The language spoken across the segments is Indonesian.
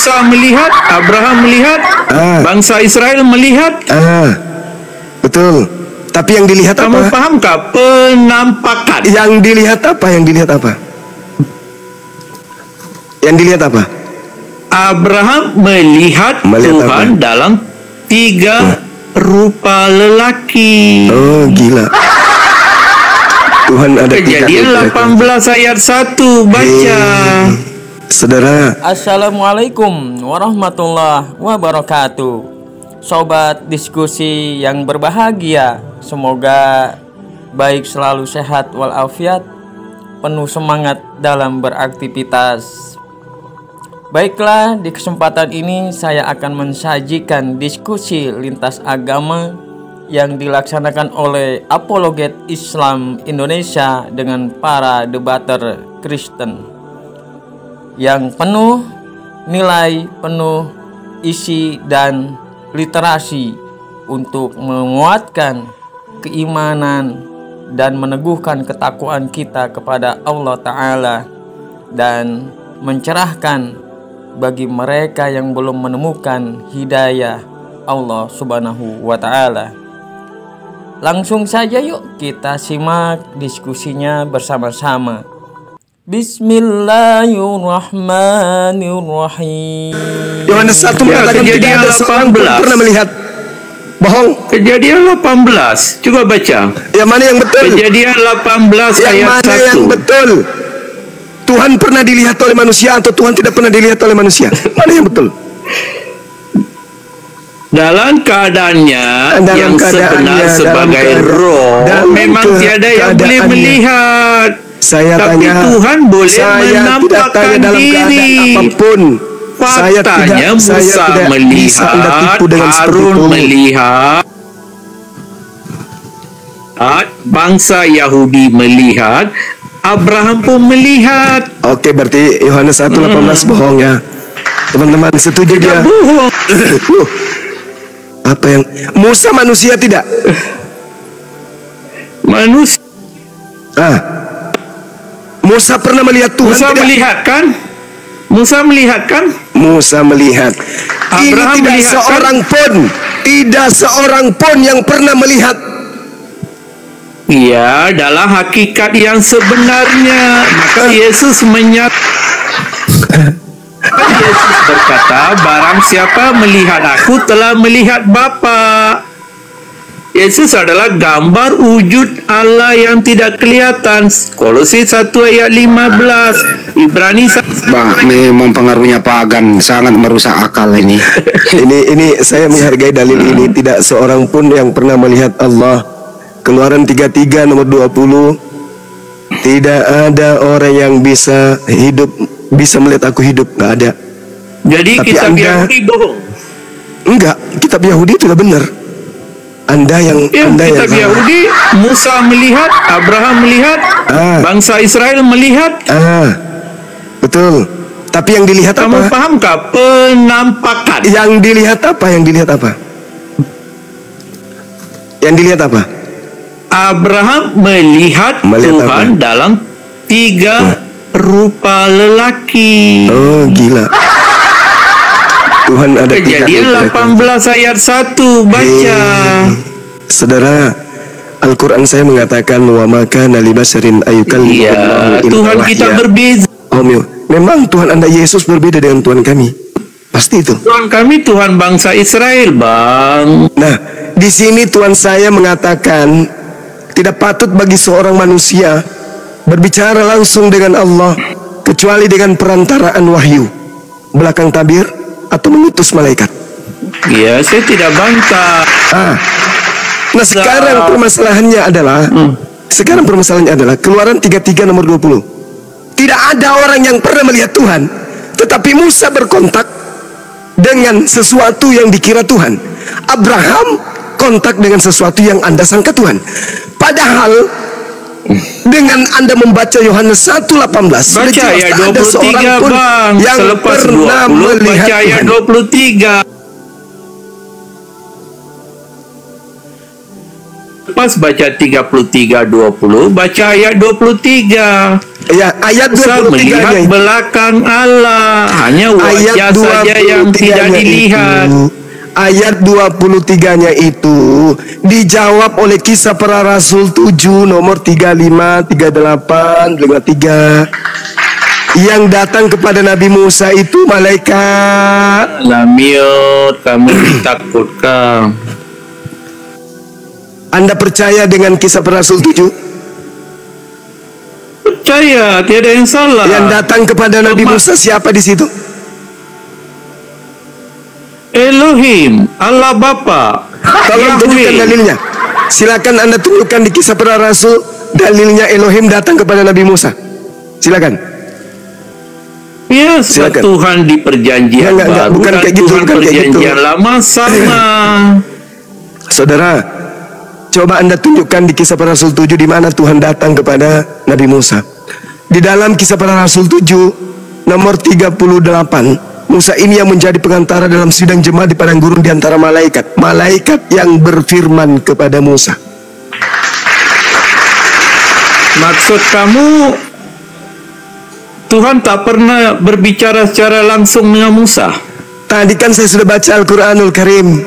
Musa melihat, Abraham melihat, bangsa Israel melihat. Betul. Tapi yang dilihat apa? Kamu pahamkah penampakan? Yang dilihat apa? Yang dilihat apa? Yang dilihat apa? Abraham melihat Tuhan apa? dalam 3 rupa lelaki. Oh, gila. Tuhan ada Kejadian 18 ayat 1, baca. Saudara. Assalamualaikum warahmatullahi wabarakatuh. Sobat diskusi yang berbahagia, semoga baik selalu sehat walafiat, penuh semangat dalam beraktivitas. Baiklah, di kesempatan ini saya akan mensajikan diskusi lintas agama yang dilaksanakan oleh Apologet Islam Indonesia dengan para debater Kristen yang penuh nilai, penuh isi dan literasi untuk menguatkan keimanan dan meneguhkan ketakwaan kita kepada Allah Ta'ala dan mencerahkan bagi mereka yang belum menemukan hidayah Allah Subhanahu wa Ta'ala. Langsung saja yuk kita simak diskusinya bersama-sama. Bismillahirrahmanirrahim. Yohanes 1 mengatakan tidak ada seorang pun pernah melihat. Bohong. Kejadian 18. Coba baca. Yang mana yang betul? Kejadian 18 yang ayat 1. Yang mana yang betul? Tuhan pernah dilihat oleh manusia atau Tuhan tidak pernah dilihat oleh manusia? Mana yang betul? Dalam keadaannya yang sebenar sebagai roh, memang tiada yang boleh melihat. Tapi Tuhan boleh menampakkan diri. Apapun. Faktanya Musa melihat, Harun melihat, bangsa Yahudi melihat, Abraham pun melihat. Oke, berarti Yohanes 1:18 bohong ya. Teman-teman setuju dia? Bohong. Apa yang Musa manusia tidak? Manusia. Musa pernah melihat Tuhan Musa tidak? Melihat kan? Musa melihat kan? Musa melihat. Abraham Ini tidak melihat seorang kan? pun, tidak seorang pun yang pernah melihat. Ia adalah hakikat yang sebenarnya. Maka Yesus Yesus berkata, barang siapa melihat aku telah melihat Bapa. Yesus adalah gambar wujud Allah yang tidak kelihatan. Kolose 1 ayat 15. Ibrani 1. Ini mempengaruhinya pagan, sangat merusak akal ini. Ini saya menghargai dalil ini. Tidak seorang pun yang pernah melihat Allah. Keluaran 33 nomor 20. Tidak ada orang yang bisa melihat aku hidup, nggak ada. Jadi tapi kitab Yahudi bohong? Enggak, kitab Yahudi itu udah benar. Anda yang kitab Yahudi, Musa melihat, Abraham melihat, bangsa Israel melihat. Betul. Tapi yang dilihat apa? Kamu pahamkah penampakan? Yang dilihat apa? Yang dilihat apa? Yang dilihat apa? Abraham melihat Tuhan apa? dalam 3 rupa lelaki. Oh, gila. Tuhan ada. Kejadian 18 ayat 1, baca. Saudara, Al-Quran saya mengatakan wa maka nalibasarin ayyukallimullahu Tuhan kita berbeza. Memang Tuhan Anda Yesus berbeda dengan Tuhan kami. Pasti itu. Tuhan kami Tuhan bangsa Israel, Bang. Nah, di sini Tuhan saya mengatakan tidak patut bagi seorang manusia berbicara langsung dengan Allah kecuali dengan perantaraan wahyu, belakang tabir atau mengutus malaikat. Ya, saya tidak bantah. Nah, sekarang permasalahannya adalah Keluaran 33 nomor 20. Tidak ada orang yang pernah melihat Tuhan, tetapi Musa berkontak dengan sesuatu yang dikira Tuhan. Abraham kontak dengan sesuatu yang Anda sangka Tuhan. Padahal dengan Anda membaca Yohanes 1:18, baca ayat 23, Bang. yang Selepas pernah 20, melihat baca ayat 23. lepas baca 33:20, baca ayat 23. Ya, ayat Musa 23-nya melihat itu. belakang Allah, hanya wajah saja yang tidak dilihat. Ayat 23-nya itu dijawab oleh Kisah Para Rasul 7 nomor 35, 38, 53. Yang datang kepada Nabi Musa itu malaikat. Lamiot, kamu ditakutkan. Anda percaya dengan Kisah Para Rasul 7? Percaya, tiada yang salah. Yang datang kepada Nabi Musa siapa di situ? Elohim, Allah Bapa. Tolong tunjukkan dalilnya. Silakan Anda tunjukkan di Kisah Para Rasul dalilnya Elohim datang kepada Nabi Musa. Silakan. Ya, Silakan. Tuhan di perjanjian Enggak, baru bukan dan kayak gitu, Tuhan bukan kayak gitu. perjanjian lama sama. Saudara, coba Anda tunjukkan di Kisah Para Rasul 7 di mana Tuhan datang kepada Nabi Musa. Di dalam Kisah Para Rasul 7 nomor 38, Musa ini yang menjadi pengantara dalam sidang jemaat di padang gurun di antara malaikat. Malaikat yang berfirman kepada Musa. Maksud kamu Tuhan tak pernah berbicara secara langsung dengan Musa? Tadi kan saya sudah baca Al-Quranul Karim.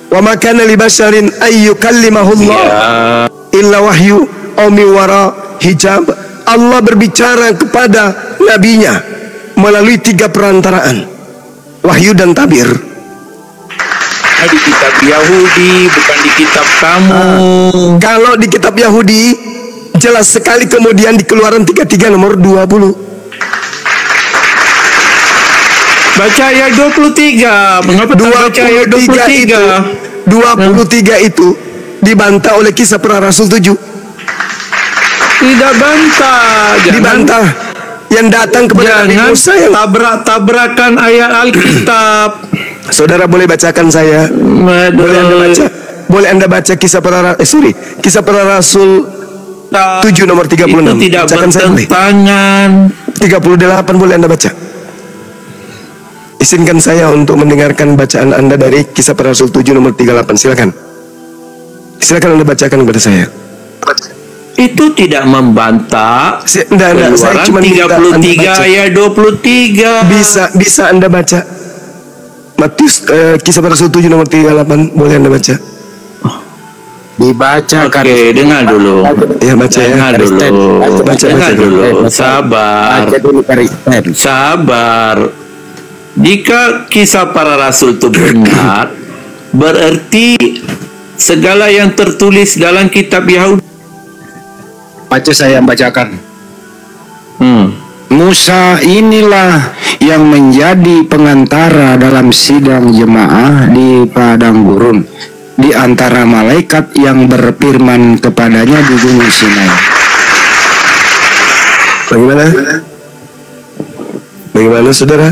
Wa ma kana li basharin ayyukallimahullah illa wahyu aw min wara hijab. Allah berbicara kepada nabinya melalui 3 perantaraan, wahyu dan tabir. Di kitab Yahudi, bukan di kitab kamu. Kalau di kitab Yahudi jelas sekali, kemudian di Keluaran 33 nomor 20. Baca ayat 23. Mengapa tak baca ayat 23? 23 itu dibantah oleh Kisah Para Rasul 7. Tidak bantah. Dibantah. Yang datang kepada Nabi Musa yang tabrak-tabrakan ayat Alkitab. Saudara boleh bacakan saya. Boleh Anda baca. Boleh Anda baca Kisah Para Rasul 7 nomor 36. Itu tidak Bacakan saya boleh. bertentangan. 38 boleh Anda baca. Izinkan saya untuk mendengarkan bacaan Anda dari Kisah Para Rasul 7 nomor 38. Silakan. Silakan Anda bacakan kepada saya. Itu tidak membantah. Saya cuma 33 ayat 23. Bisa Anda baca Matius Kisah Para Rasul 7 nomor 38. Boleh Anda baca. Dibacakan. Oke, dengar dulu. Ya baca ya. Dengar dulu. Baca dulu. dulu. Sabar. Sabar. Jika Kisah Para Rasul itu benar, berarti segala yang tertulis dalam kitab Yahudi. Baca saya bacakan. Musa inilah yang menjadi pengantara dalam sidang jemaah di padang gurun di antara malaikat yang berfirman kepadanya di gunung Sinai. Bagaimana saudara?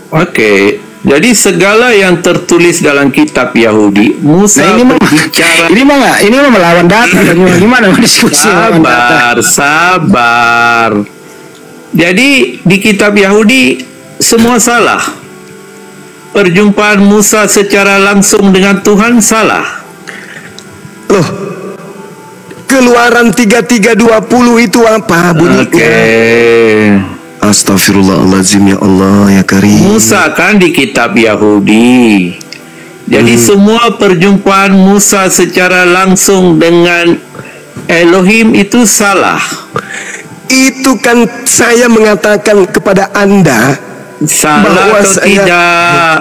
Oke. Jadi segala yang tertulis dalam kitab Yahudi, Musa berbicara. Ini mah melawan data. Gimana diskusi? Sabar. Jadi di kitab Yahudi semua salah. Perjumpaan Musa secara langsung dengan Tuhan salah. Loh, Keluaran 33:20 itu apa bunyinya? Oke. Astagfirullahaladzim, ya Allah, ya Karim. Musa kan di kitab Yahudi. Jadi semua perjumpaan Musa secara langsung dengan Elohim itu salah. Itu kan saya mengatakan kepada Anda Salah atau tidak?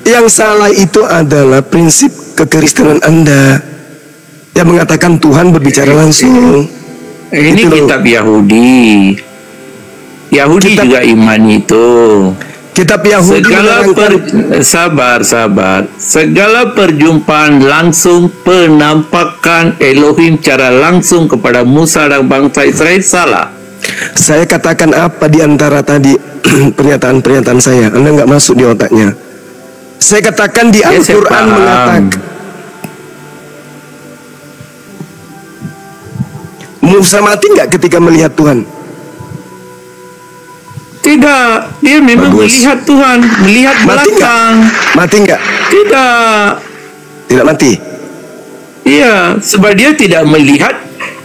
Yang salah itu adalah prinsip kekristenan Anda yang mengatakan Tuhan berbicara langsung. Ini Itu kitab Yahudi. Yahudi juga iman itu. Kitab Yahudi sabar. Segala perjumpaan langsung, penampakan Elohim cara langsung kepada Musa dan bangsa Israel salah. Saya katakan apa di antara tadi pernyataan-pernyataan saya? Anda nggak masuk di otaknya. Saya katakan di Al-Quran mengatakan Musa mati nggak ketika melihat Tuhan? Tidak, dia memang melihat Tuhan, melihat belakang. Mati nggak? Tidak. Tidak mati. Iya, sebab dia tidak melihat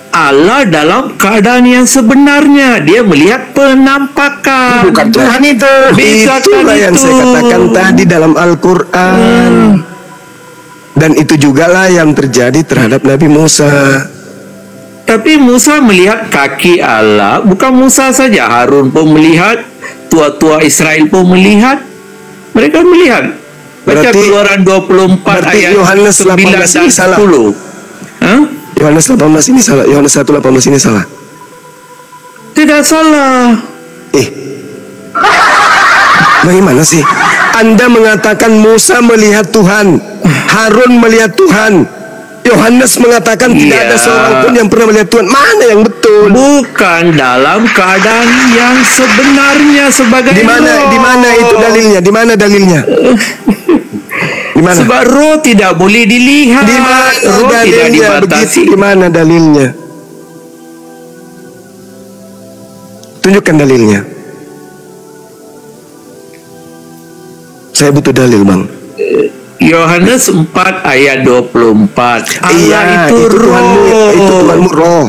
Allah dalam keadaan yang sebenarnya. Dia melihat penampakan. Bukan Tuhan itu. Itulah yang saya katakan tadi dalam Al-Quran. Dan itu jugalah yang terjadi terhadap Nabi Musa. Tapi Musa melihat kaki Allah. Bukan Musa saja, Harun pun melihat, tua-tua Israel pun melihat. Mereka melihat. Baca Keluaran 24 ayat Yohanes 9 18 dan ini salah. 10. Hah? Yohanes 18 ini salah. Yohanes 1:18 ini salah. Tidak salah. Bagaimana sih? Anda mengatakan Musa melihat Tuhan, Harun melihat Tuhan, Yohanes mengatakan tidak ada seorang pun yang pernah melihat Tuhan. Mana yang betul? Bukan dalam keadaan yang sebenarnya sebagai Di mana itu dalilnya? Di mana dalilnya? Di mana? Sebab roh tidak boleh dilihat. Di mana roh tidak dalilnya? dibatasi. Di mana dalilnya? Tunjukkan dalilnya. Saya butuh dalil, Bang. Yohanes 4 ayat 24. Allah itu roh. Itu Tuhanmu roh.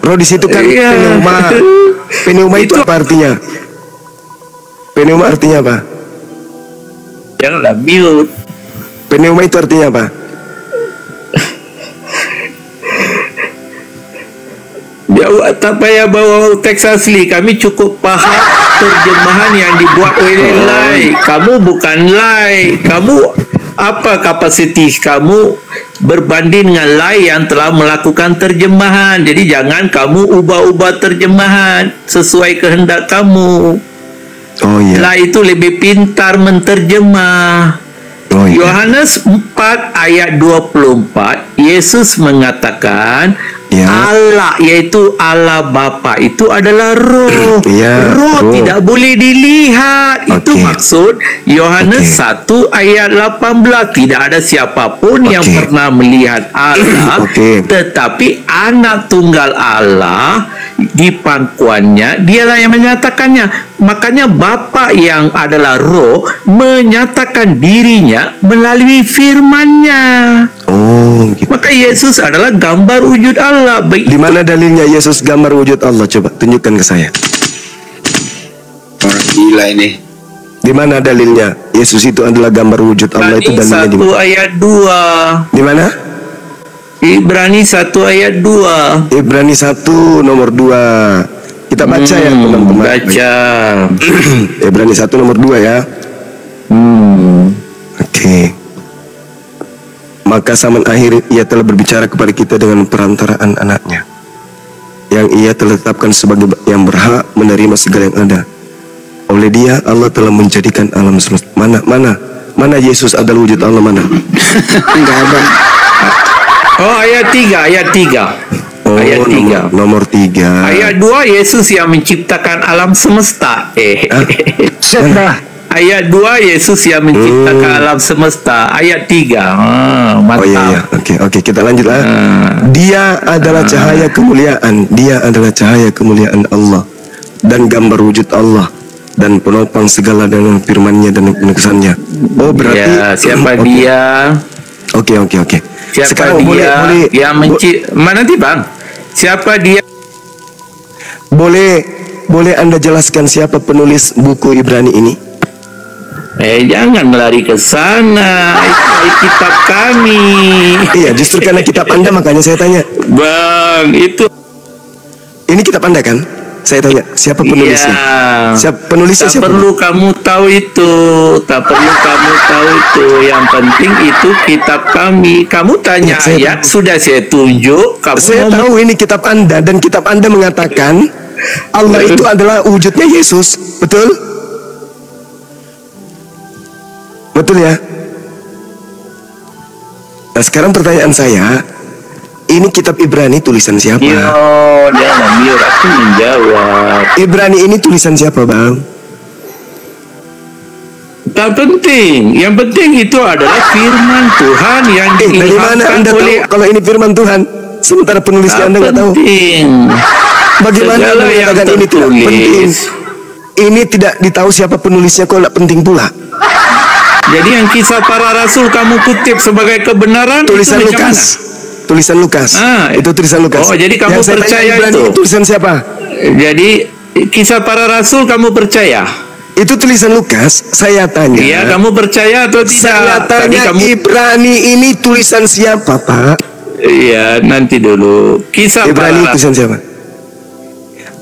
Roh di situ kan pneuma. Pneuma itu apa artinya? Pneuma artinya apa? Janganlah mute. Pneuma itu artinya apa? Jawab tak payah bawa teks asli. Kami cukup paham terjemahan yang dibuat oleh Lai. Kamu bukan Lai. Kamu apa kapasiti kamu berbanding dengan Lai yang telah melakukan terjemahan. Jadi jangan kamu ubah-ubah terjemahan sesuai kehendak kamu. Oh iya. Lai itu lebih pintar menterjemah. Oh iya. Yohanes 4 ayat 24, Yesus mengatakan Allah, yaitu Allah Bapa itu adalah roh. Roh tidak boleh dilihat. Itu maksud Yohanes 1 ayat 18. Tidak ada siapapun yang pernah melihat Allah, tetapi anak tunggal Allah di pangkuannya, dialah yang menyatakannya. Makanya Bapa yang adalah roh menyatakan dirinya melalui firman-Nya. Oh, gitu. Maka Yesus adalah gambar wujud Allah. Di mana dalilnya Yesus gambar wujud Allah? Coba tunjukkan ke saya. Orang gila ini. Di mana dalilnya Yesus itu adalah gambar wujud Allah? Itu dalilnya di mana? 1 ayat 2. Di mana? Ibrani 1 ayat 2. Ibrani 1 nomor 2. Kita baca ya teman-teman. Baca. Ibrani 1 nomor 2 ya. Oke. Maka zaman akhir ia telah berbicara kepada kita dengan perantaraan anaknya, yang ia telah tetapkan sebagai yang berhak menerima segala yang ada. Oleh dia Allah telah menjadikan alam semesta. Mana Yesus adalah wujud Allah, mana? Enggak ada. Oh, ayat 3. Oh, ayat 3. Nomor 3. Ayat 2 Yesus yang menciptakan alam semesta. Ayat 2 Yesus yang menciptakan alam semesta. Ayat 3. Mantap. Oh iya. Oke, kita lanjut lah. Dia adalah cahaya kemuliaan. Dia adalah cahaya kemuliaan Allah dan gambar wujud Allah dan penopang segala dengan firman-Nya dan penegasannya. Oh, berarti ya, siapa dia? Oke. Siapa sekarang dia boleh yang mana nanti Bang? Siapa dia? Boleh Anda jelaskan siapa penulis buku Ibrani ini? Jangan melari ke sana. Itu kitab kami. Iya, justru karena kitab Anda makanya saya tanya. Bang, itu ini kitab Anda kan? Saya tanya, siapa penulisnya? Siapa penulisnya? Tak perlu kamu tahu itu. Yang penting itu kitab kami. Kamu tanya ayat, sudah saya tunjuk. Saya tahu ini kitab Anda, dan kitab Anda mengatakan Allah itu adalah wujudnya Yesus. Betul? Betul ya? Nah, sekarang pertanyaan saya, ini kitab Ibrani tulisan siapa? Jangan biar aku menjawab. Ibrani ini tulisan siapa, Bang? Tak penting. Yang penting itu adalah firman Tuhan yang dari mana Anda tahu kalau ini firman Tuhan? Sementara penulisnya Anda nggak tahu. Bagaimana Anda mengatakan ini tidak penting? Ini tidak ditahu siapa penulisnya, kok nggak penting pula? Jadi yang kisah para rasul kamu kutip sebagai kebenaran Tulisan itu macam Lukas. Tulisan Lukas. Itu tulisan Lukas. Oh, jadi kamu Yang saya percaya tanya Ibrani, itu? tulisan siapa? Jadi kisah para rasul kamu percaya? Itu tulisan Lukas. Saya tanya. Iya, kamu percaya atau tidak? Saya tanya Ibrani ini tulisan siapa, Pak? Iya, nanti dulu. Kisah Ibrani para tulisan siapa?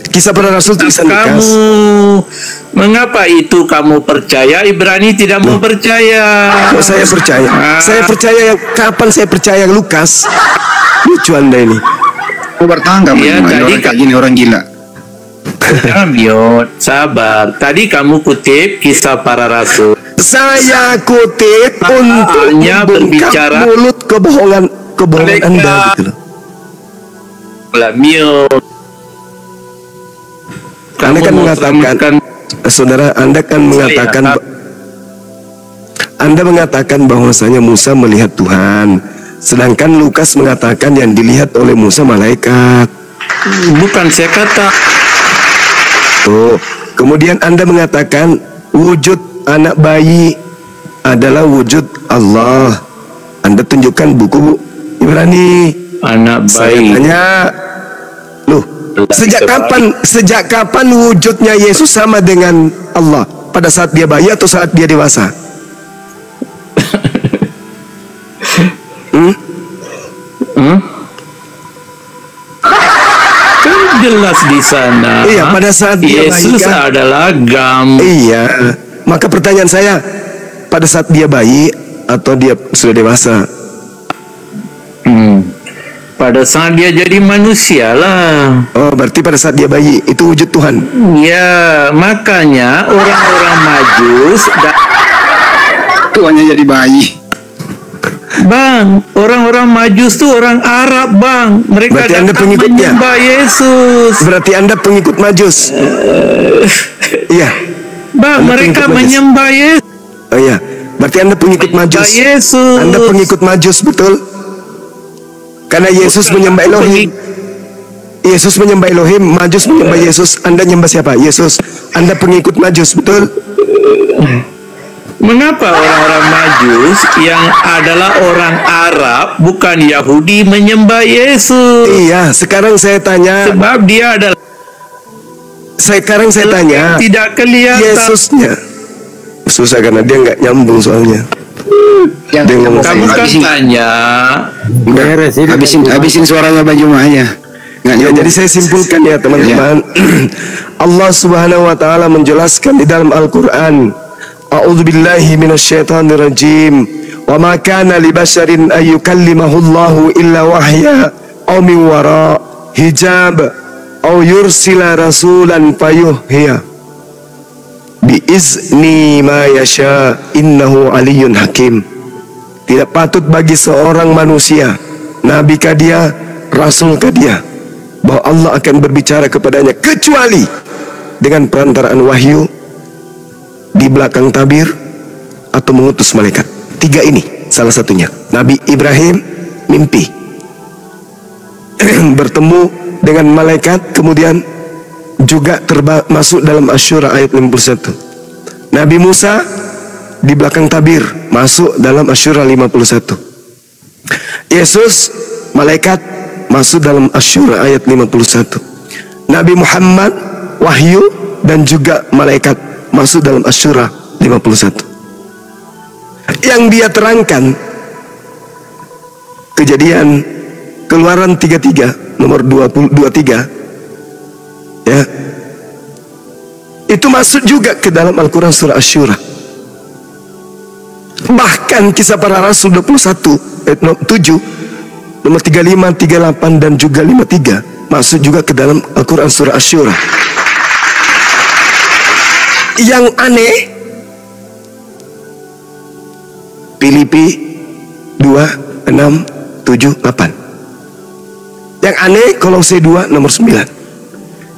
Kisah para rasul tulisan kamu Lukas. mengapa itu kamu percaya? Ibrani tidak mau percaya. Kok saya percaya? Saya percaya kapan saya percaya Lukas? Lucu Anda ini. Aku bertangga Iya, Bang, tadi orang kayak gini orang gila. Miot, sabar. Tadi kamu kutip kisah para rasul. Saya kutip untuk hanya membungkam berbicara mulut kebohongan mereka. Anda gitu loh. Lah, Miot. Anda kan mengatakan, saudara, Anda kan mengatakan, Anda mengatakan bahwasanya Musa melihat Tuhan, sedangkan Lukas mengatakan yang dilihat oleh Musa malaikat. Bukan saya kata. Tuh. Kemudian Anda mengatakan wujud anak bayi adalah wujud Allah. Anda tunjukkan buku Ibrani. Anak Saya bayi. tanya, loh, sejak kapan wujudnya Yesus sama dengan Allah? Pada saat dia bayi atau saat dia dewasa? Kan jelas di sana. Iya, pada saat dia Yesus bayi kan? adalah gambar. Iya. Maka pertanyaan saya, pada saat dia bayi atau dia sudah dewasa? Pada saat dia jadi manusia lah. Oh, berarti pada saat dia bayi itu wujud Tuhan. Ya, makanya orang-orang Majus Tuannya jadi bayi. Bang, orang-orang Majus tuh orang Arab, Bang. Mereka Berarti Anda datang pengikutnya? menyembah Yesus. Berarti Anda pengikut Majus. Iya. Bang, Anda mereka pengikut Majus. menyembah Yesus. Oh iya. Berarti Anda pengikut Majus. Yesus. Anda pengikut Majus, betul? Karena Yesus menyembah Elohim. Yesus menyembah Elohim, Majus menyembah Yesus. Anda nyembah siapa? Yesus. Anda pengikut Majus, betul? Mengapa orang-orang Majus yang adalah orang Arab bukan Yahudi menyembah Yesus? Iya, sekarang saya tanya. Sebab dia adalah Sekarang saya tanya. tidak kelihatan. Yesusnya. Susah karena dia nggak nyambung soalnya. Dia ngomong Kamu kan Habisin. tanya. Habisin suaranya Baju aja. Nggak Ya, nyambung. jadi saya simpulkan ya teman-teman. Allah Subhanahu wa taala menjelaskan di dalam Al-Qur'an, A'udzubillahi minasyaitonirrajim. Wa ma kana li basharin ay yukallimahullahu illa wahya aw min wara hijab aw yursila rasulan fayuhya bi izni ma yasha innahu aliyyun hakim. Tidak patut bagi seorang manusia, nabi kah dia, rasul kah dia, bahwa Allah akan berbicara kepadanya kecuali dengan perantaraan wahyu, di belakang tabir, atau mengutus malaikat. Tiga ini salah satunya. Nabi Ibrahim mimpi bertemu dengan malaikat, kemudian juga masuk dalam Asy-Syura ayat 51. Nabi Musa di belakang tabir, masuk dalam Asy-Syura 51. Yesus malaikat, masuk dalam Asy-Syura ayat 51. Nabi Muhammad wahyu dan juga malaikat, masuk dalam Asy-Syura 51. Yang dia terangkan Kejadian Keluaran 33 nomor 23 ya, itu masuk juga ke dalam Al-Quran surah Asy-Syura. Bahkan kisah para rasul 21 ayat 7 nomor 35, 38 dan juga 53 masuk juga ke dalam Al-Quran surah Asy-Syura. Yang aneh, Filipi 2, 6, 7, 8. Yang aneh Kolose 2 nomor 9,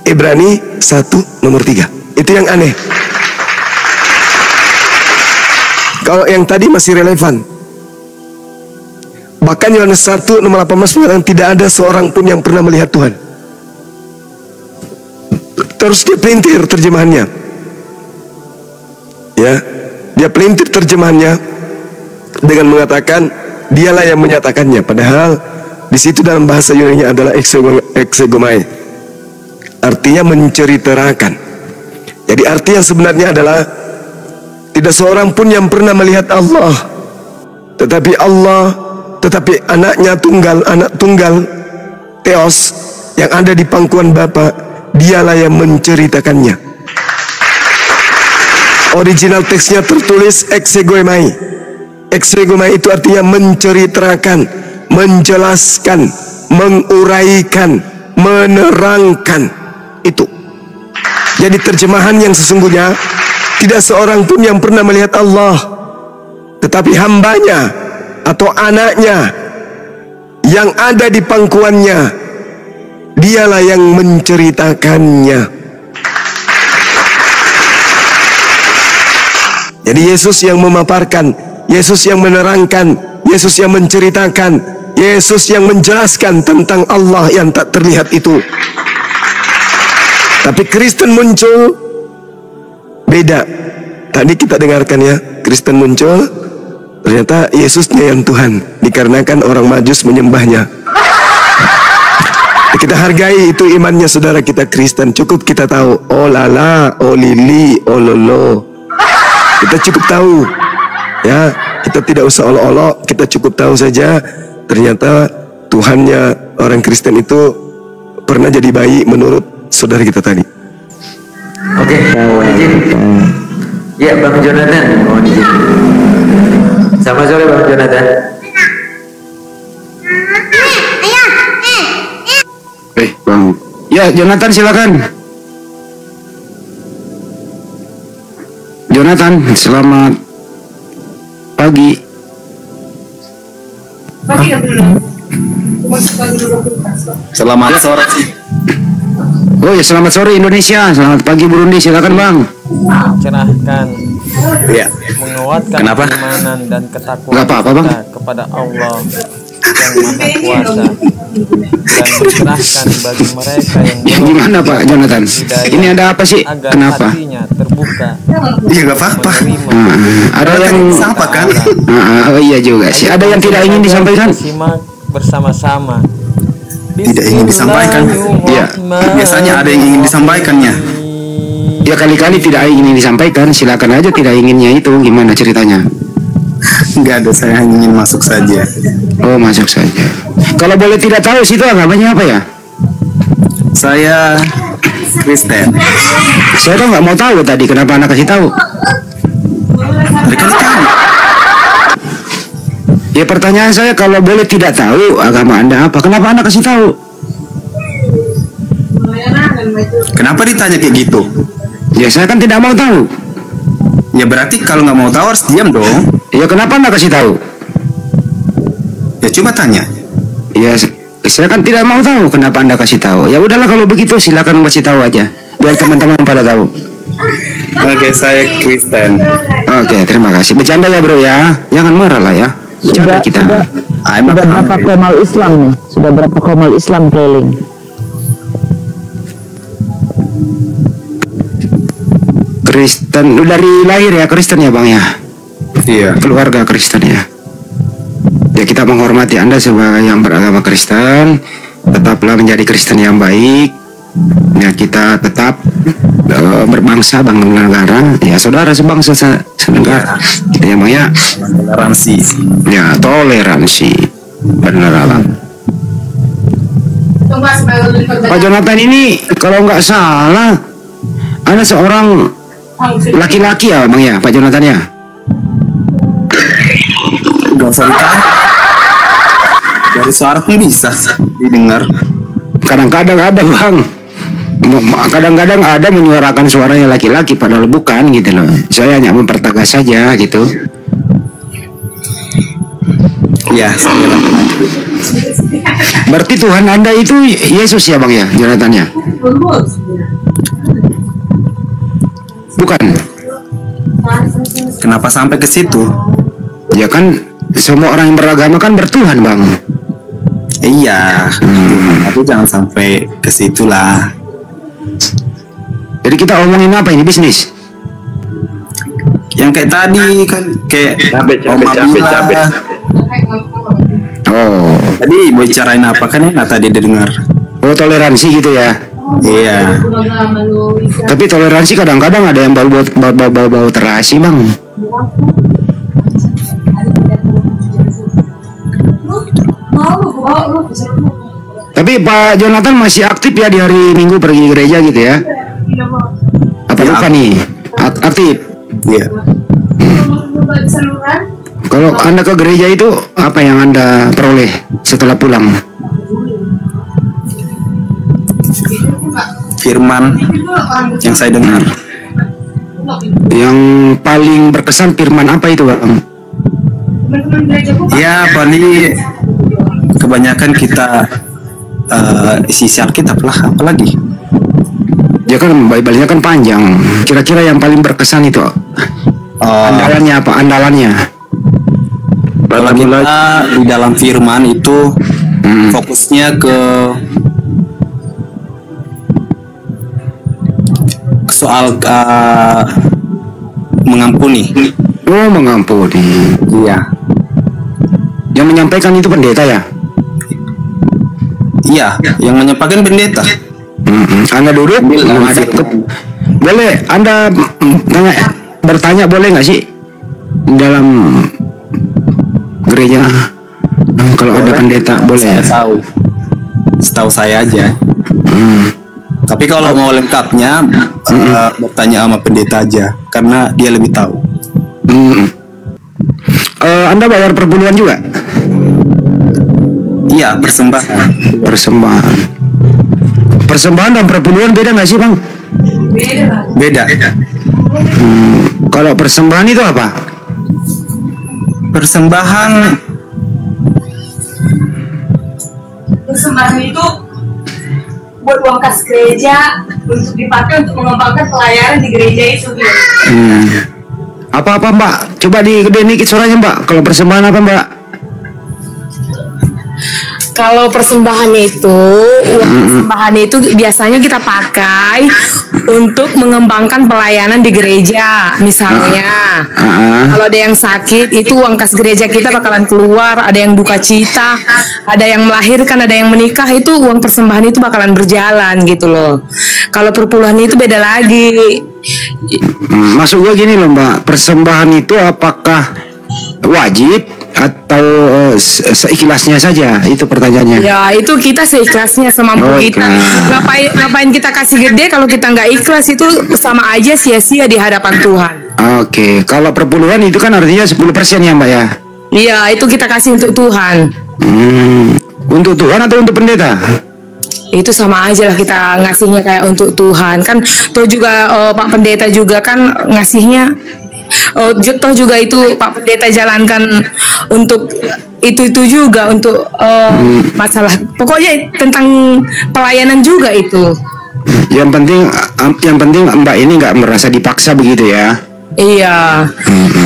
Ibrani 1 nomor 3. Itu yang aneh. Kalau yang tadi masih relevan. Bahkan Yohanes 1 nomor 18 mengatakan tidak ada seorang pun yang pernah melihat Tuhan. Terus dipelintir terjemahannya. Ya. Dia pelintir terjemahannya dengan mengatakan dialah yang menyatakannya, padahal di situ dalam bahasa Yunani adalah exegomai, artinya menceritakan. Jadi arti yang sebenarnya adalah tidak seorang pun yang pernah melihat Allah, tetapi anaknya tunggal, anak tunggal Theos yang ada di pangkuan Bapa, dialah yang menceritakannya. Original teksnya tertulis exegomai. Exegomai itu artinya menceritakan, menjelaskan, menguraikan, menerangkan. Itu. Jadi terjemahan yang sesungguhnya, tidak seorang pun yang pernah melihat Allah, tetapi hambanya atau anaknya yang ada di pangkuannya, dialah yang menceritakannya. Jadi Yesus yang memaparkan, Yesus yang menerangkan, Yesus yang menceritakan, Yesus yang menjelaskan tentang Allah yang tak terlihat itu. Tapi Kristen muncul beda. Tadi kita dengarkan ya, Kristen muncul, ternyata Yesusnya yang Tuhan, dikarenakan orang Majus menyembahnya. Kita hargai itu imannya saudara kita Kristen. Cukup kita tahu, oh lala, oh lili, oh lolo. Kita cukup tahu, ya. Kita tidak usah olok-olok, kita cukup tahu saja. Ternyata Tuhannya orang Kristen itu pernah jadi bayi menurut saudara kita tadi. Oke, mohon izin. Ya, Bang Jonathan, mohon izin. Selamat sore Bang Jonathan. Bang. Ya, Jonathan silakan. Jonathan, selamat pagi. Selamat sore. Oh ya, selamat sore Indonesia, selamat pagi Burundi, silakan Bang. Cerahkan, Ya. menguatkan Kenapa? keimanan dan ketakwaan Nggak apa-apa, Bang. kita kepada Allah yang Maha Kuasa, dan mencerahkan bagi mereka yang belum Gimana Pak Jonathan? hidayah, Ini ada apa sih? agar Kenapa? hatinya terbuka Iya nggak apa-apa. menerima. Ada yang Sama kan? oh iya juga sih. Ada yang tidak ingin disampaikan? Kita simak bersama-sama. Tidak ingin disampaikan. Iya. Biasanya ada yang ingin disampaikannya. Ya kali-kali tidak ingin disampaikan, silakan aja tidak inginnya itu gimana ceritanya? Nggak ada, saya hanya ingin masuk saja. Oh masuk saja. Kalau boleh tidak tahu situ agamanya apa ya? Saya Kristen. Saya tuh nggak mau tahu tadi, kenapa anak kasih tahu? Mereka tahu. Ya pertanyaan saya kalau boleh tidak tahu agama Anda apa, kenapa Anda kasih tahu? Kenapa ditanya kayak gitu? Ya saya kan tidak mau tahu. Ya berarti kalau nggak mau tahu harus diam dong. Ya kenapa Anda kasih tahu? Ya coba tanya. Ya saya kan tidak mau tahu kenapa Anda kasih tahu. Ya udahlah kalau begitu silakan kasih tahu aja biar teman-teman pada tahu. Oke, saya Kristen. Oke, terima kasih. Bercanda ya bro ya, jangan marah lah ya. Bercanda kita. I'm Sudah berapa komal Islam nih? Sudah berapa komal Islam keliling? Kristen, lu dari lahir ya Kristen ya bang ya? Iya. Keluarga Kristen ya. Ya kita menghormati Anda sebagai yang beragama Kristen. Tetaplah menjadi Kristen yang baik. Ya kita tetap berbangsa, bangsa negara. Ya saudara sebangsa senegara. Kita yang bang ya. Toleransi. Ya toleransi. Benar alam. Pak Jonathan ini kalau nggak salah ada seorang laki-laki ya bang ya Pak Jonathan ya. Gak usah ditanya. Dari suara pun bisa didengar. Kadang-kadang ada bang, kadang-kadang ada menyuarakan suaranya laki-laki padahal bukan gitu loh. Saya hanya mempertegas saja gitu. Ya, saya laki-laki. Berarti Tuhan Anda itu Yesus ya bang ya Jonathan ya? Bukan? Kenapa sampai ke situ? Ya kan semua orang yang beragama kan bertuhan bang. Iya, tapi jangan sampai ke situ lah. Jadi kita omongin apa ini, bisnis? Yang kayak tadi kan kayak Oma Bila. Oh, Tadi mau bicarain apa kan enak tadi didengar. oh toleransi gitu ya. Iya. Tapi toleransi kadang-kadang ada yang bau terasi bang. Tapi Pak Jonathan masih aktif ya di hari Minggu pergi gereja gitu ya? Apa lupa nih? Aktif. Iya. Kalau Anda ke gereja itu apa yang Anda peroleh setelah pulang? Firman yang saya dengar. Yang paling berkesan firman apa itu bang? Ya paling kebanyakan kita isi Alkitab lah, apalagi. Ya kan Bible-nya kan panjang. Kira-kira yang paling berkesan itu andalannya apa? Andalannya? Kalau kita di dalam firman itu fokusnya ke soal mengampuni. Oh, mengampuni. Iya. Yang menyampaikan itu pendeta ya? Iya, yang menyampaikan pendeta. Anda duduk menghadap ke... Boleh Anda bertanya boleh nggak sih dalam gereja kalau ada pendeta boleh? Saya tahu. Setahu saya aja. Tapi kalau mau lengkapnya bertanya sama pendeta aja karena dia lebih tahu. Anda bayar perpuluhan juga? Iya, persembahan. Persembahan dan perpuluhan beda nggak sih bang? Beda. Kalau persembahan itu apa? Persembahan itu buat uang kas gereja untuk dipakai untuk mengembangkan pelayanan di gereja itu. Apa mbak? Coba digedein dikit suaranya mbak. Kalau persembahan apa mbak? Kalau persembahannya itu, uang persembahannya itu biasanya kita pakai untuk mengembangkan pelayanan di gereja. Misalnya, kalau ada yang sakit, itu uang kas gereja kita bakalan keluar. Ada yang duka cita, ada yang melahirkan, ada yang menikah, itu uang persembahan itu bakalan berjalan gitu loh. Kalau perpuluhan itu beda lagi. Maksud gue gini loh mbak, persembahan itu apakah wajib atau seikhlasnya saja? Itu pertanyaannya. Ya itu kita seikhlasnya semampu kita. Ngapain kita kasih gede kalau kita nggak ikhlas, itu sama aja sia-sia di hadapan Tuhan. Oke, kalau perpuluhan itu kan artinya 10% ya mbak ya? Iya, itu kita kasih untuk Tuhan. Untuk Tuhan atau untuk pendeta? Itu sama aja lah, kita ngasihnya kayak untuk Tuhan kan. Toh juga Pak Pendeta juga kan ngasihnya, toh juga itu Pak Pendeta jalankan untuk itu juga untuk masalah pokoknya tentang pelayanan juga itu. Yang penting mbak ini nggak merasa dipaksa begitu ya? Iya,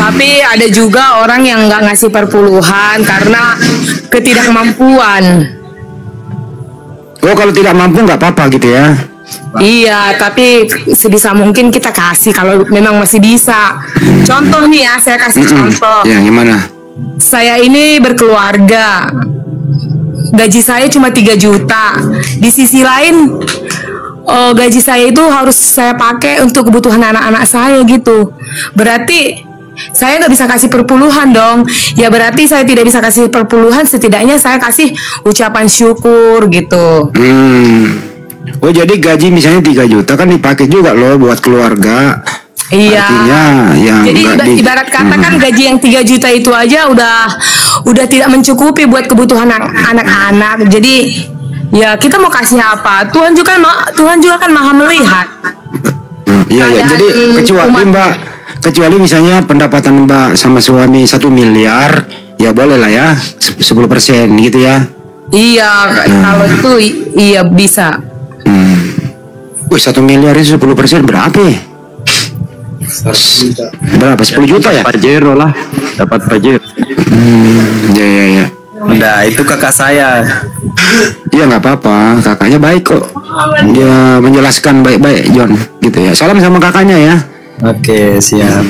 tapi ada juga orang yang nggak ngasih perpuluhan karena ketidakmampuan. Oh, kalau tidak mampu nggak apa-apa gitu ya? Iya, tapi sebisa mungkin kita kasih kalau memang masih bisa. Contoh nih ya, saya kasih contoh. Ya, gimana? Saya ini berkeluarga, gaji saya cuma 3 juta. Di sisi lain, gaji saya itu harus saya pakai untuk kebutuhan anak-anak saya gitu. Berarti saya nggak bisa kasih perpuluhan dong. Ya berarti saya tidak bisa kasih perpuluhan, setidaknya saya kasih ucapan syukur gitu. Oh, jadi gaji misalnya 3 juta kan dipakai juga loh buat keluarga. Iya. Artinya yang jadi ibarat kata kan gaji yang 3 juta itu aja udah tidak mencukupi buat kebutuhan anak-anak. Jadi ya kita mau kasih apa? Tuhan juga kan maha melihat. Iya, jadi kecuali misalnya pendapatan mbak sama suami 1 miliar, ya boleh lah ya 10% gitu ya. Iya, kalau itu iya bisa. 1 miliar itu 10% berapa? Berapa? 10 juta ya? Pajero lah, dapat pajero. Ya. Udah, itu kakak saya. Iya nggak apa-apa, kakaknya baik kok. Dia menjelaskan baik-baik John, gitu ya. Salam sama kakaknya ya. Oke, siap.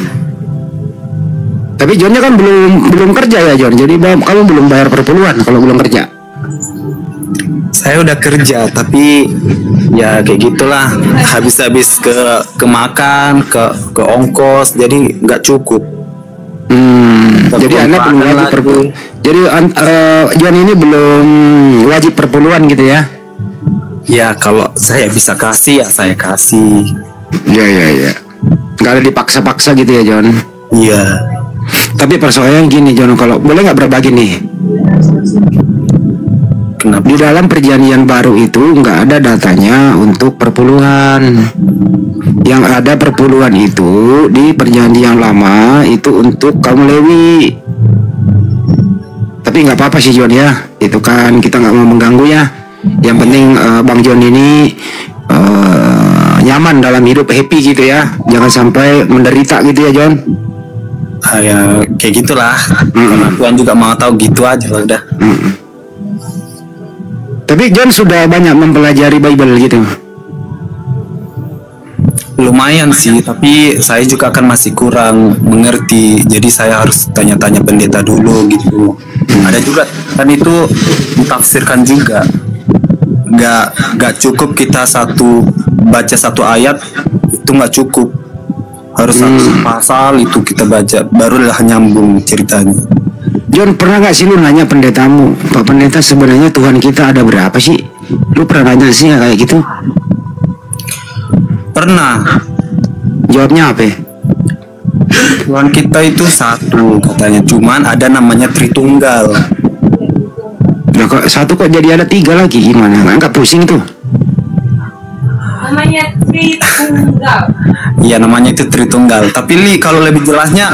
Tapi Johnnya kan belum kerja ya John. Jadi kamu belum bayar perpuluhan kalau belum kerja. Saya udah kerja tapi ya kayak gitulah, habis ke makan, ke ongkos, jadi nggak cukup. Jadi Anda belum wajib perpuluhan. Jadi John ini belum wajib perpuluhan gitu ya? Ya kalau saya bisa kasih ya saya kasih. Ya. Nggak ada dipaksa-paksa gitu ya John? Iya. Tapi persoalannya gini John, kalau boleh nggak berbagi nih? Kenapa? Di dalam perjanjian baru itu nggak ada datanya untuk perpuluhan. Yang ada perpuluhan itu di perjanjian lama itu untuk kaum Lewi. Tapi nggak apa-apa sih John ya. Itu kan kita nggak mau mengganggu ya. Yang penting Bang John ini nyaman dalam hidup, happy gitu ya. Jangan sampai menderita gitu ya John. Ya kayak gitulah. Karena Tuhan juga mau tahu gitu aja lah udah. Tapi John sudah banyak mempelajari Bible gitu. Lumayan sih, tapi saya juga kan masih kurang mengerti. Jadi saya harus tanya-tanya pendeta dulu gitu. Ada juga kan itu ditafsirkan juga. Nggak cukup kita baca satu ayat itu nggak cukup. Harus satu pasal itu kita baca, barulah nyambung ceritanya. John, pernah nggak sih lu nanya pendetamu, Pak Pendeta sebenarnya Tuhan kita ada berapa sih? Lu pernah nanya sih kayak gitu? Pernah. Jawabnya apa? Tuhan kita itu satu katanya, cuman ada namanya Tritunggal. Nah, kok satu kok jadi ada tiga lagi, gimana? Nggak pusing tuh? Namanya Tritunggal. Iya namanya itu Tritunggal. Tapi kalau lebih jelasnya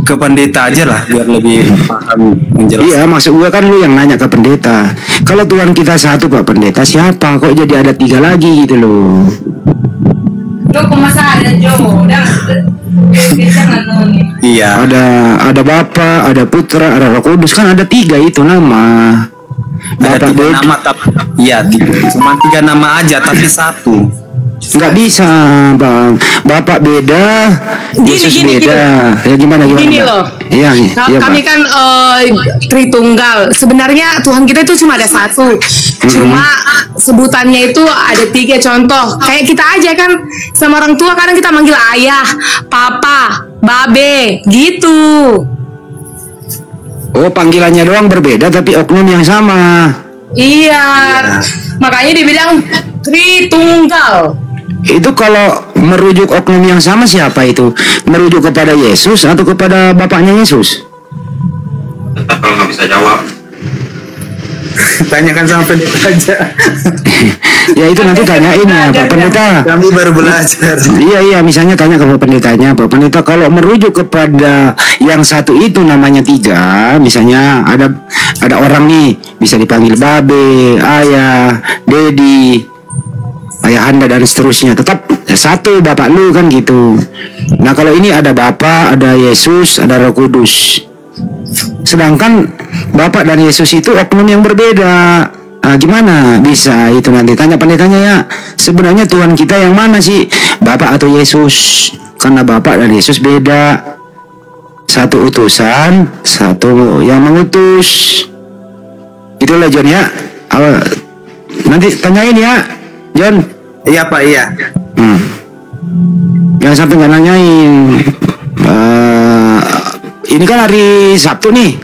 ke pendeta aja lah biar lebih paham menjelaskan. Iya, maksud gue kan lu yang nanya ke pendeta. Kalau Tuhan kita satu Pak Pendeta, siapa kok jadi ada tiga lagi gitu loh? Lo kemasa ada Jo dan iya. Ada Bapa, ada Putra, ada Roh Kudus, kan ada tiga itu nama. Ada tiga nama tapi iya cuma tiga nama aja tapi satu. Nggak bisa Bang, Bapak beda, Yesus beda. Ya gimana Gini loh. Iya, kami kan Tritunggal. Sebenarnya Tuhan kita itu cuma ada satu. Cuma sebutannya itu ada tiga. Contoh kayak kita aja kan sama orang tua kadang kita manggil ayah, papa, babe gitu. Oh, panggilannya doang berbeda tapi oknum yang sama. Iya. Makanya dibilang Tritunggal. Itu kalau merujuk oknum yang sama siapa itu? Merujuk kepada Yesus atau kepada bapaknya Yesus? Tetap kalau nggak bisa jawab. Tanyakan sama pendeta aja. Ya itu nanti tanyain ya Pak Pendeta. Kami baru belajar. Iya, misalnya tanya ke Pak Pendetanya, Pak Pendeta kalau merujuk kepada yang satu itu namanya tiga, misalnya ada orang nih bisa dipanggil babe, ayah, dedi, ayahanda dan seterusnya, tetap satu bapak lu kan gitu. Nah kalau ini ada Bapa, ada Yesus, ada Roh Kudus. Sedangkan Bapak dan Yesus itu oknum yang berbeda. Nah, gimana bisa itu nanti tanya pendetanya ya. Sebenarnya Tuhan kita yang mana sih, Bapak atau Yesus? Karena Bapak dan Yesus beda. Satu utusan, satu yang mengutus. Itulah John ya. Nanti tanyain ya John. Iya Pak, iya. Jangan sampai nggak nanyain. Ini kan hari Sabtu nih.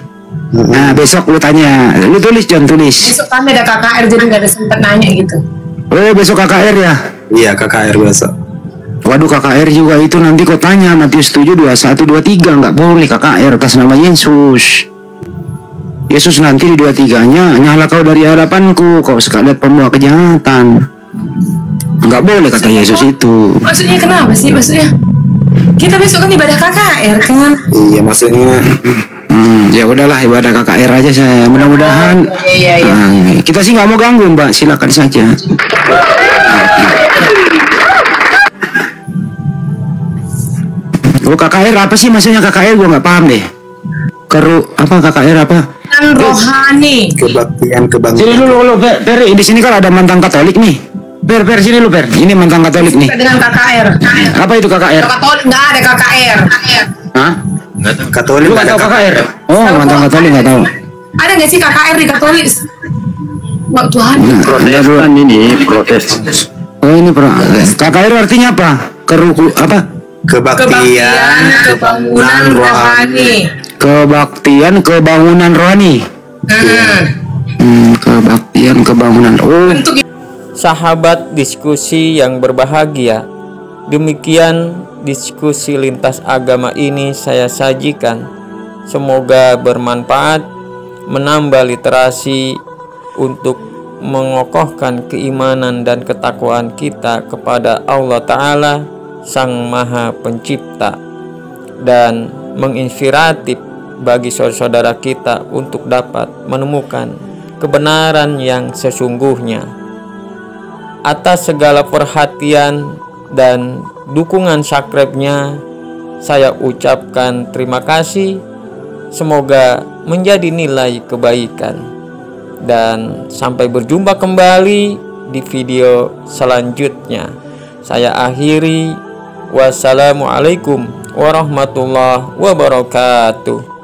Nah besok lu tanya, lu tulis John, tulis. Besok kami ada KKR jadi nggak ada sempat nanya gitu. Oh besok KKR ya? Iya KKR besok. Waduh KKR juga itu nanti kau tanya Matius 7, 21, 23 nggak boleh KKR atas nama Yesus. Yesus nanti di 23-nya, nyala kau dari hadapanku, kau sekalian pembawa kejahatan. Nggak boleh kata Yesus itu. Maksudnya kenapa sih? Maksudnya kita besok kan ibadah KKR kan? Iya maksudnya. Ya udahlah ibadah KKR aja saya. Mudah-mudahan. Iya. Kita sih nggak mau ganggu Mbak, silakan saja. Oh KKR apa sih maksudnya KKR? Gue nggak paham deh. Apa KKR apa? Kan rohani. Kebaktian. Sini dulu Per, di sini kan ada mantan Katolik nih. Per, sini lu Per. Ini mantan Katolik nih. Dengan KKR. Apa itu KKR? Katolik nggak ada KKR. Hah? Katolik Lu nggak tahu KKR? Oh, mantan Katolik nggak tahu. Ada nggak sih KKR di Katolik? Wah Tuhan. Protestan ini protes. Oh ini KKR artinya apa? Apa? kebaktian, Kebangunan rohani. Kebaktian kebangunan rohani. Kebaktian kebangunan. Oh. Sahabat diskusi yang berbahagia, demikian diskusi lintas agama ini saya sajikan. Semoga bermanfaat, menambah literasi untuk mengokohkan keimanan dan ketakwaan kita kepada Allah Ta'ala, Sang Maha Pencipta, dan menginspiratif bagi saudara-saudara kita untuk dapat menemukan kebenaran yang sesungguhnya. Atas segala perhatian dan dukungan subscribe-nya, saya ucapkan terima kasih. Semoga menjadi nilai kebaikan. Dan sampai berjumpa kembali di video selanjutnya. Saya akhiri. Wassalamualaikum warahmatullahi wabarakatuh.